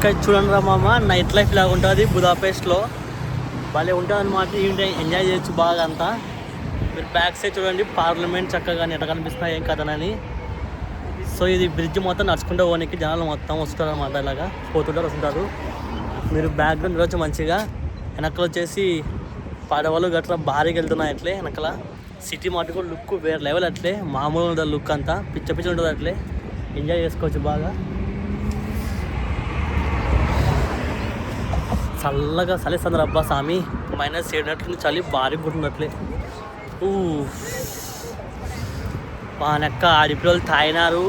ఇక్కడ చూడండి రా మామ, నైట్ లైఫ్ లాగా ఉంటుంది బుదాపెస్ట్లో. భలే ఉంటుంది అనమాట. ఈవినింగ్ ఎంజాయ్ చేయొచ్చు బాగా అంతా. మీరు బ్యాక్ సైడ్ చూడండి, పార్లమెంట్ చక్కగా ఎట్లా కనిపిస్తున్నాయి ఏం కథనని. సో ఇది బ్రిడ్జ్ మొత్తం నడుచుకుంటూ పోనీకి జనాలు మొత్తం వస్తుంటారు అన్నమాట. ఇలాగా పోతుంటారు వస్తుంటారు. మీరు బ్యాక్గ్రౌండ్ చూడవచ్చు మంచిగా. వెనకలు వచ్చేసి పడవలు గట్రా భారీగా వెళ్తున్నాయి అట్లే వెనకల. సిటీ మటుకు లుక్ వేరే లెవెల్ అట్లే. మామూలు ఉంటుంది లుక్ అంతా, పిచ్చ పిచ్చ ఉంటుంది అట్లే. ఎంజాయ్ చేసుకోవచ్చు బాగా. చల్లగా చలిస్తుంది అబ్బా స్వామి. -7 చలి భారీగా ఉంటున్నట్లే. వానెక్క ఆడిపిల్లలు తాగినారు.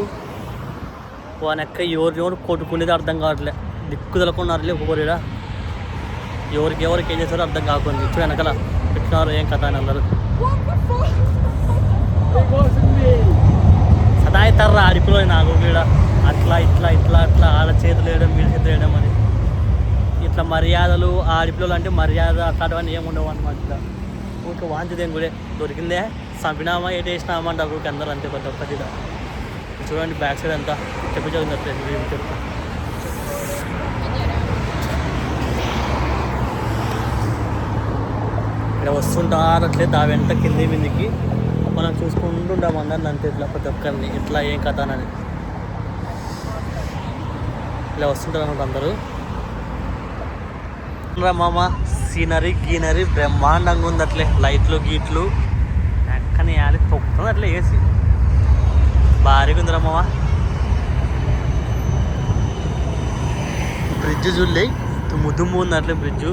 వానెక్క ఎవరు కొట్టుకునేది అర్థం కావట్లే. దిక్కు తెలకున్నారులే ఒక్కొక్కరిడా. ఎవరికి ఏం చేస్తారో అర్థం కాకుండా. ఇప్పుడు వెనకాల పెట్టినారు ఏం కథ అని అందరూ సదాయితారా ఆడిపిల్లలు నాకు వీడ. అట్లా ఇట్లా ఇట్లా అట్లా ఆడ చేతులు వేయడం వీడి చేతులు వేయడం అని. ఇట్లా మర్యాదలు ఆడిపిల్లలు అంటే మర్యాద అట్లాంటివన్నీ ఏముండవు అనమాట. ఊరికి వాంచిదేం కూడా దొరికిందే చంపినామా ఏటి వేసినామా అంటారు ఊరికి అందరూ అంతే. కొద్ది ఒక్కటిగా చూడండి బ్యాక్ సైడ్ అంతా చెప్పిపోయింది అట్లే. ఇక్కడ వస్తుంటారు అట్లే దా వెంట కింది మీదికి. మనం చూసుకుంటుంటాం అందరిని అంతే. ఇట్లా ప్రతి ఒక్కరిని ఇట్లా ఏం కథ అని ఇలా వస్తుంటారు అనమాట అందరూ. మామ సీనరీ బ్రహ్మాండంగా ఉంది అట్లే. లైట్లు గీట్లు ఎక్కని యాలి తొక్కుతుంది అట్లే వేసి భారీగా ఉందిరా మామ. బ్రిడ్జ్ చూడలే దుమ్ము ఉంది అట్లే బ్రిడ్జు.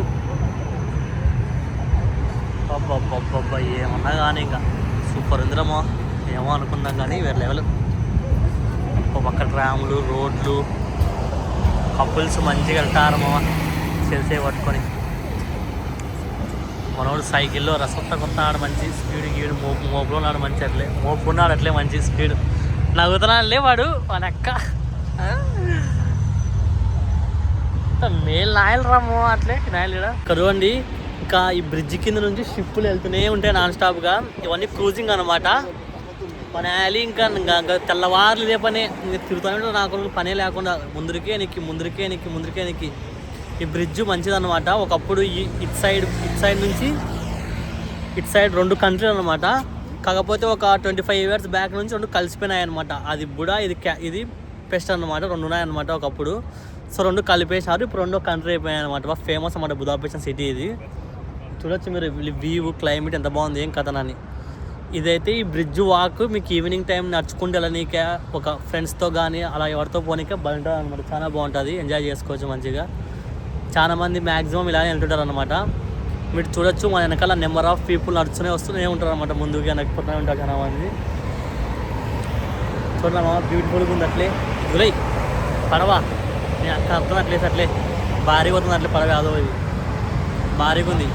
అబ్బబ్బబ్బబ్బా ఏమన్నా కానీ ఇంకా సూపర్ ఉందిరా మామ. ఏమో అనుకున్నాం కానీ వేరే లెవెల్. ఒక పక్క ట్రాములు రోడ్లు, కపుల్స్ మంచిగా వెళ్తారు మామ సెల్సే పట్టుకొని. మనోడు సైకిల్లో కొత్త మంచి స్పీడ్ గీడు. మోపులో ఉన్నాడు మంచి అట్లే. మోపుకున్నాడు అట్లే మంచి స్పీడ్. నవ్వుతున్నాడులే వాడు వానెక్క. మేలు నాయలు రామో అట్లే నాయలు కరువండి. ఇంకా ఈ బ్రిడ్జ్ కింద నుంచి షిప్పులు వెళ్తూనే ఉంటాయి నాన్ స్టాప్గా. ఇవన్నీ క్రూజింగ్ అనమాట. మన యాలీ ఇంకా తెల్లవారులు ఇదే పని తిరుగుతూనే నాకు పనే లేకుండా ముందరికే ఎనికి. ఈ బ్రిడ్జ్ మంచిదన్నమాట. ఒకప్పుడు ఇటు సైడ్ నుంచి ఇటు సైడ్ 2 కంట్రీలు అనమాట. కాకపోతే ఒక 25 years బ్యాక్ నుంచి 2 కలిసిపోయినాయి అనమాట. అది బుడా ఇది పెస్ట్ అనమాట. 2 ఉన్నాయన్నమాట ఒకప్పుడు. సో 2 కలిపేసినారు. ఇప్పుడు 2 కంట్రీ అయిపోయాయి అనమాట. ఫేమస్ అన్నమాట బుదాపెస్ట్ సిటీ. ఇది చూడొచ్చు మీరు వ్యూ క్లైమేట్ ఎంత బాగుంది ఏం కథనని. ఇదైతే ఈ బ్రిడ్జ్ వాక్ మీకు ఈవినింగ్ టైం నడుచుకుంటే వెళ్ళనీకే ఒక ఫ్రెండ్స్తో కానీ అలా ఎవరితో పోనీకే బాగుంటుంది అనమాట. చాలా బాగుంటుంది, ఎంజాయ్ చేసుకోవచ్చు మంచిగా. చాలామంది మ్యాక్సిమం ఇలానే వెళ్తుంటారు అనమాట. మీరు చూడొచ్చు మన వెనకాల నెంబర్ ఆఫ్ పీపుల్ వస్తూనే ఉంటారు అనమాట. ముందుకు వెనక్కిపోతూనే ఉంటారు చాలా మంది. చూడమ్మా బ్యూటిఫుల్గా ఉంది అట్లే. గురై పడవ నేను అక్కడ అర్థం అట్లేసి అట్లే భారీగా పోతుంది అట్లే పడవ. యాదో ఇది భారీగా ఉంది.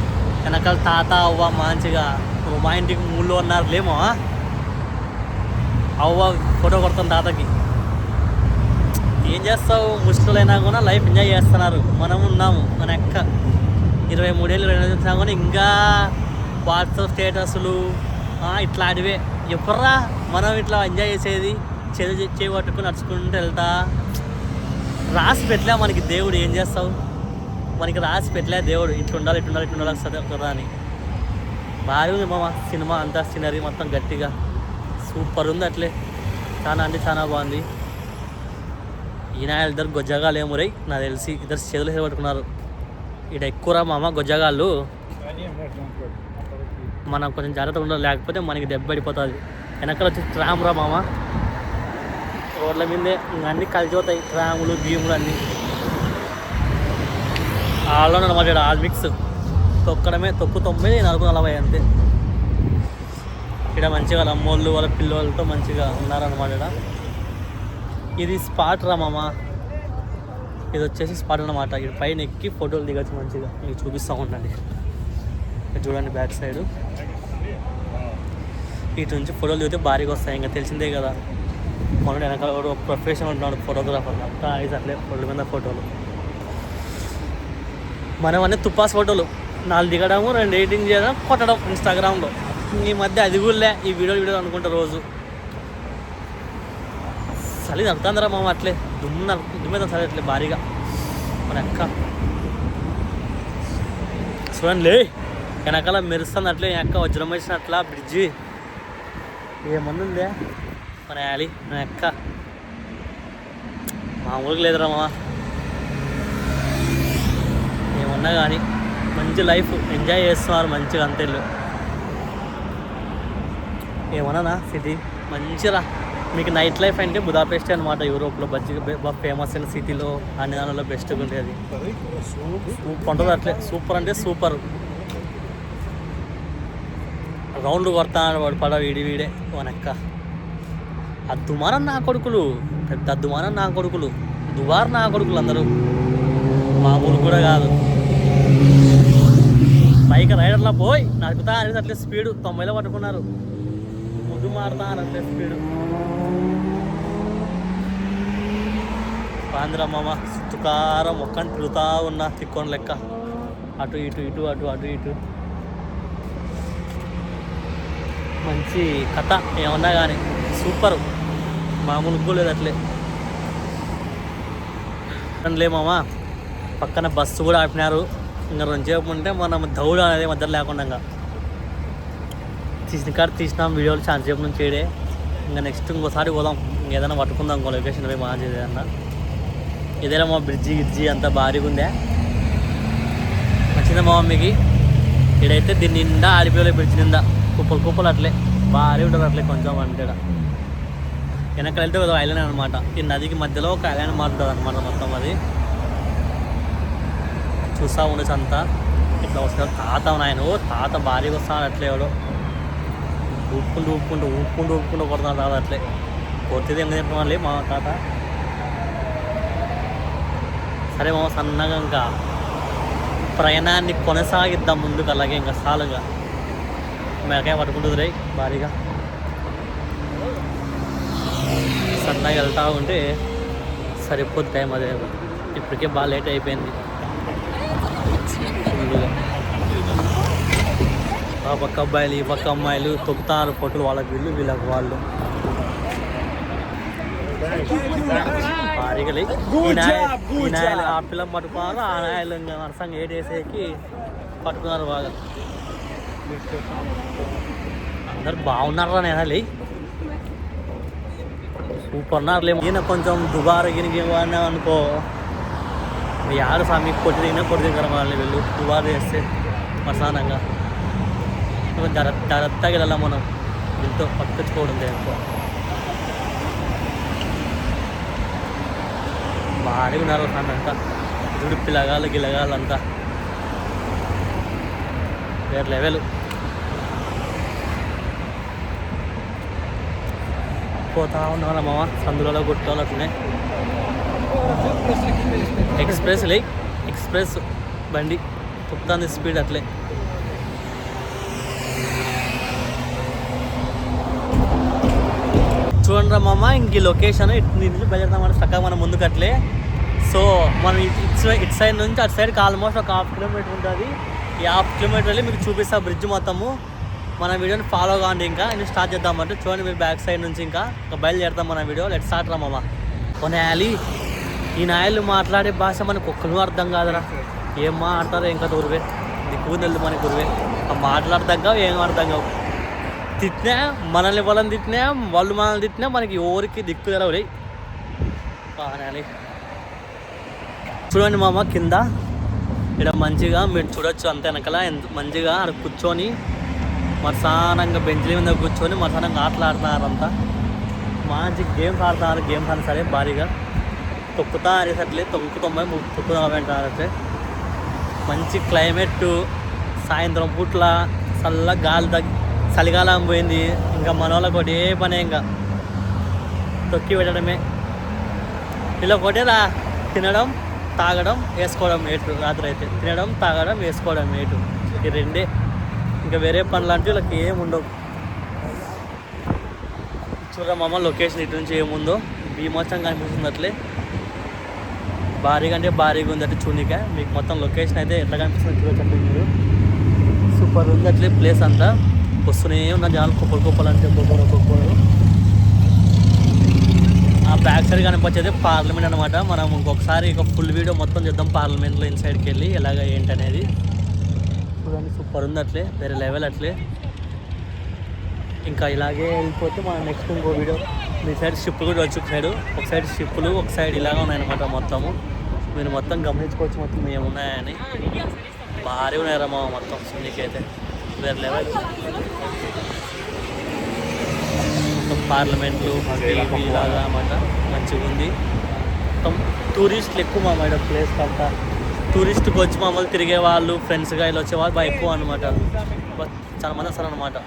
వెనకాల తాత అవ్వ మంచిగా రొమాంటిక్ మూడ్లో ఉన్నారు లేమో. అవ్వ ఫోటో కొడుతుంది తాతకి. ఏం చేస్తావు, ముష్టిలైనా కూడా లైఫ్ ఎంజాయ్ చేస్తున్నారు. మనం ఉన్నాము మన ఎక్క 23 ఏళ్ళు 22 వచ్చినా కూడా ఇంకా వాట్సాప్ స్టేటస్లు ఇట్లాంటివే. ఎప్పుడరా మనం ఇట్లా ఎంజాయ్ చేసేది? చేపట్టుకుని నడుచుకుంటూ వెళ్తా. రాసి పెట్టలే మనకి దేవుడు. ఏం చేస్తావు, మనకి రాసి పెట్టలే దేవుడు. ఇట్లా ఉండాలి కదా అని. బాగా ఉంది మామ సినిమా అంతా. సీనరీ మొత్తం గట్టిగా సూపర్ ఉంది అట్లే. చాలా అంటే చాలా బాగుంది. ఈయన ఇద్దరు గొజ్జగాళ్ళు ఏమురై నాకు తెలిసి ఇద్దరు చేతులు పట్టుకున్నారు. ఇక్కడ ఎక్కువరా మామ గొజ్జగాళ్ళు. మనం కొంచెం జాగ్రత్తగా ఉండాలి, లేకపోతే మనకి దెబ్బ పడిపోతుంది. వెనకాల వచ్చి ట్రామ్ రా మామ. రోడ్ల మీదే అన్నీ కలిసిపోతాయి ట్రాములు భీములు అన్నీ. ఆల్లో అనమాట ఇక్కడ ఆల్ మిక్స్. తొక్కడమే 90 40 అంతే. ఇక్కడ మంచిగా వాళ్ళ అమ్మోళ్ళు వాళ్ళ పిల్లలతో మంచిగా ఉన్నారన్నమాట. ఇక్కడ ఇది స్పాట్ రా మామ. ఇది వచ్చేసి స్పాట్ అన్నమాట. ఇక్కడ పైన ఎక్కి ఫోటోలు దిగచ్చు మంచిగా. మీకు చూపిస్తూ ఉండండి. చూడండి బ్యాక్ సైడ్ ఇటు నుంచి ఫోటోలు దిగితే భారీగా వస్తాయి. ఇంకా తెలిసిందే కదా, మన వెనకాల ప్రొఫెషనల్ ఉంటున్నాడు ఫోటోగ్రాఫర్. అంతా అట్లే ఫోటోల మీద ఫోటోలు. మనం అన్నీ తుపాస్ ఫోటోలు 4 దిగడము 2 ఎడిటింగ్ చేయడం కొట్టడం ఇన్స్టాగ్రామ్లో. ఈ మధ్య అది కూడా ఈ వీడియో అనుకుంటా రోజు. చలి నడుతుందిరా మామ అట్లే దుమ్మే సరే అట్లే భారీగా. మన అక్క చూడండి వెనకాల మెరుస్తుంది అట్లే అక్క వజ్రం వేసినట్లా బ్రిడ్జి ఏమన్నుందే మన యాలి మన అక్క మామూలుగా లేదురా మామ ఏమన్నా కానీ మంచి లైఫ్ ఎంజాయ్ చేస్తున్నారు మంచిగా అంతేళ్ళు ఏమన్నా సిటీ మంచిరా మీకు నైట్ లైఫ్ అంటే బుదాపెస్ట్ అనమాట యూరోప్లో బాగా ఫేమస్ అయిన సిటీలో అన్ని దానిలో బెస్ట్గా ఉంటుంది అది సూపర్ ఉంటుంది అట్లే సూపర్ అంటే సూపర్ రౌండ్ కొడతాడు వాడు పడ వీడే వనక్క అద్దుమానం నా కొడుకులు పెద్ద అద్దుమానం నా కొడుకులు దుబారు నా కొడుకులు అందరూ మామూలు కూడా కాదు బైక్ రైడర్లా పోయి నడుపుతా అనేది అట్లే స్పీడు 90లో పట్టుకున్నారు ముద్దు మారుతా అట్లే స్పీడు పాందిరమ్మ సుతుకారం ఒక్కని తిరుగుతా ఉన్నా తిక్కోని లెక్క అటు ఇటు మంచి కథ ఏమన్నా కానీ సూపర్ మామూలుగా లేదు అట్లే మామ పక్కన బస్సు కూడా ఆపినారు ఇంకా రెండుసేపు ఉంటే మనం దౌడు అనేది మధ్య లేకుండా తీసినాం వీడియోలు చాలా సేపు నుంచి చేయడే ఇంకా నెక్స్ట్ ఇంకోసారి పోదాం ఇంకేదైనా పట్టుకుందాం ఇంకో లొకేషన్ పోయి బాగా చేసేదన్నా ఏదైనా మా బ్రిడ్జి అంతా భారీగా ఉందే నచ్చిందా మా మమ్మీకి ఇడైతే దీని నిండా ఆడిపోయే బ్రిడ్జ్ నిండా కుప్పలు అట్లే భారీ ఉంటుంది అట్లే కొంచెం అంటే వెనకాల వెళ్తే ఒక ఐలాండ్ అనమాట ఈ నదికి మధ్యలో ఒక ఐలాండ్ మారుతుంది అనమాట మొత్తం అది చూస్తూ ఉండొచ్చు అంతా ఇట్లా వస్తారు తాత భారీగా వస్తాను అట్లే ఎవడో ఊపుకుంటూ కొడుతున్నాడు తాత అట్లే కొట్టిది ఏం తింటున్నాడు మా తాత సరే మామ సన్నగా ఇంకా ప్రయాణాన్ని కొనసాగిద్దాం ముందుకు అలాగే ఇంకా సాలుగా మెరకాయ పట్టుకుంటుంది రే భారీగా సన్నగా వెళ్తూ ఉంటే సరిపోద్ది టైం అదే ఇప్పటికే బాగా లేట్ అయిపోయింది ఫుల్గా ఆ పక్క అబ్బాయిలు ఈ పక్క అమ్మాయిలు తొక్కుతారు ఫోటోలు వాళ్ళకి వీళ్ళకి వాళ్ళు భారీగా ఆ పిల్లం పట్టుకున్నారు ఆ నాయలు ఇంకా నరసంగా ఏటేసేకి పట్టుకున్నారు బాగా అందరు బాగున్నారా నేనాలి సూపర్ ఉన్నారులే ఈయన కొంచెం దుబారు గినిగిన అనుకో యారు స్వామి కొట్టి దిగిన వాళ్ళని వెళ్ళు దుబారు చేస్తే ప్రశానంగా జాగ్రత్తగా వెళ్ళాలి మనం ఎంతో పట్టుకొచ్చుకోవడం ఎక్కువ భారీగా ఉన్నారు స్వామి అంతా జుడిప్పి గిలగాలంతా వేరే లెవెల్ పోతా ఉన్నా మామ సందులలో కొట్టుకోవాలి అట్లనే ఎక్స్ప్రెస్ బండి తొక్కుతుంది స్పీడ్ అట్లే చూడండి మామ ఇంక లొకేషన్ ఇటు నుంచి బయలుదేరదామంటే చక్కగా మనం ముందుకు అట్లే సో మనం ఇటు సైడ్ నుంచి అటు సైడ్కి ఆల్మోస్ట్ ఒక 1/2 కిలోమీటర్ ఉంటుంది ఈ 1/2 కిలోమీటర్ వెళ్ళి మీకు చూపిస్తా బ్రిడ్జ్ మొత్తము మన వీడియోని ఫాలో కావండి ఇంకా నేను స్టార్ట్ చేద్దామంటే చూడండి మీరు బ్యాక్ సైడ్ నుంచి ఇంకా బయలుదేరుతాం మన వీడియో లెట్ స్టార్ట్ రా మామ కొనేయాలి ఈ నాయలు మాట్లాడే భాష మనకు ఒక్కరు అర్థం కాదురా ఏం మాట్లాడతారో ఇంకా ఉరివే దిక్కు తెలుదు మనకి ఉరివే ఆ మాట్లాడతాం కావు ఏం అర్థం కావు తిట్టినా మనల్ని వాళ్ళని తిట్టినా వాళ్ళు మనల్ని తిట్టినా మనకి ఎవరికి దిక్కు తెలవలే కొనేయాలి చూడండి మామ కింద ఇక్కడ మంచిగా మీరు చూడొచ్చు అంతే వెనకాల ఎంత మంచిగా అక్కడ కూర్చొని మరసానంగా బెంచ్ల మీద కూర్చొని మరసానంగా ఆటలు ఆడుతున్నారు అంతా మంచి గేమ్స్ ఆడుతున్నారు గేమ్స్ అని సరే భారీగా తొక్కుతా అనేసట్లే తొక్కుతామంటారంటే మంచి క్లైమేట్ సాయంత్రం పూట్ల చల్ల గాలి చలిగాలం పోయింది ఇంకా మన వాళ్ళకి ఒకటి ఏ పనే ఇంకా తొక్కి పెట్టడమే ఇలా ఒకటేరా తినడం తాగడం వేసుకోవడం ఏటు రాత్రి అయితే తినడం తాగడం వేసుకోవడం ఏటు ఈ రెండే ఇంకా వేరే పనులు అంటే వీళ్ళకి ఏమి ఉండవు చూడమ్మా లొకేషన్ ఇటు నుంచి ఏముందో భీమోత్సవం కనిపిస్తుంది అట్లే భారీగా అంటే భారీగా ఉంది అంటే చూనిక మీకు మొత్తం లొకేషన్ అయితే ఎట్లా కనిపిస్తుంది చూడొచ్చు మీరు సూపర్ ఉంది అట్లే ప్లేస్ అంతా వస్తూనే ఉన్న జనాలు కుప్పలు అంటే ఒక్కొక్కరు ఆ బ్యాక్ సైడ్ కనిపించేది పార్లమెంట్ అనమాట. మనం ఇంకొకసారి ఒక ఫుల్ వీడియో మొత్తం చేద్దాం పార్లమెంట్లో ఇన్సైడ్కి వెళ్ళి ఎలాగ ఏంటనేది. చూడండి సూపర్ ఉంది, అట్లే వేరే లెవెల్ అట్లే. ఇంకా ఇలాగే వెళ్ళిపోతే మనం నెక్స్ట్ ఇంకో వీడియో మీ సైడ్ షిప్పులు కూడా వచ్చి ఒక సైడ్ షిప్పులు ఒక సైడ్ ఇలాగ ఉన్నాయన్నమాట. మొత్తము మీరు మొత్తం గమనించుకోవచ్చు మొత్తం ఏమున్నాయని. భారీ ఉన్నాయమ్మా మొత్తం నీకైతే వేరే లెవెల్. మొత్తం పార్లమెంట్లు ఇలాగా అన్నమాట, మంచిగా ఉంది. మొత్తం టూరిస్టులు ఎక్కువ మా మేడం ప్లేస్ అంతా. టూరిస్ట్కి వచ్చి మమ్మల్ని తిరిగే వాళ్ళు ఫ్రెండ్స్గా ఇలా వచ్చేవాళ్ళు బాగా ఎక్కువ అనమాట. చాలా మంది వస్తారు అనమాట.